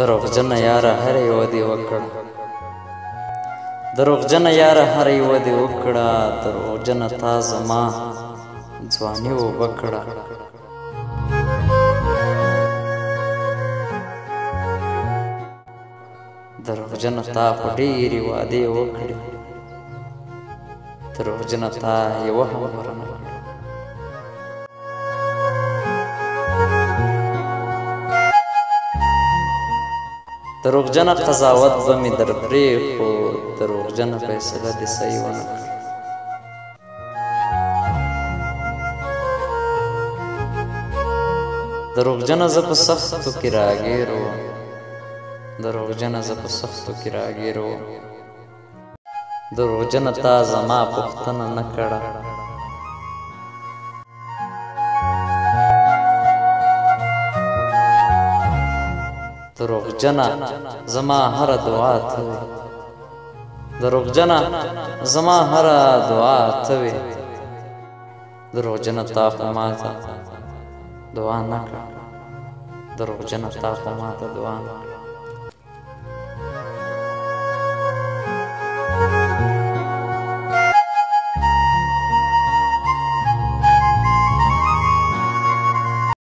دروغجن یاره هر یوه دې وکړه دروغجن یاره هر یوه دې وکړه دروغجنه تا زما ځواني اوبه کړه دروغجنه تا خو ډېرې وعدې وکړې دروغجنه تا یوه هم ورنه کړه دروغجنه قضاوت به مې در پرېښود دروغجنه فیصله دې صحیح ونه کړه دروغجنه زه په سختو کې راګیر وم دروغجنه زه په سختو کې راګیر وم دروغجنه تا زما پوښتنه نه کړه دروغجنه زما هره دعا ته وې دروغجنه زما هره دعا ته وې دروغجنه تا خو ماته دعا نه کړه دروغجنه تا خو ماته دعا نه کړه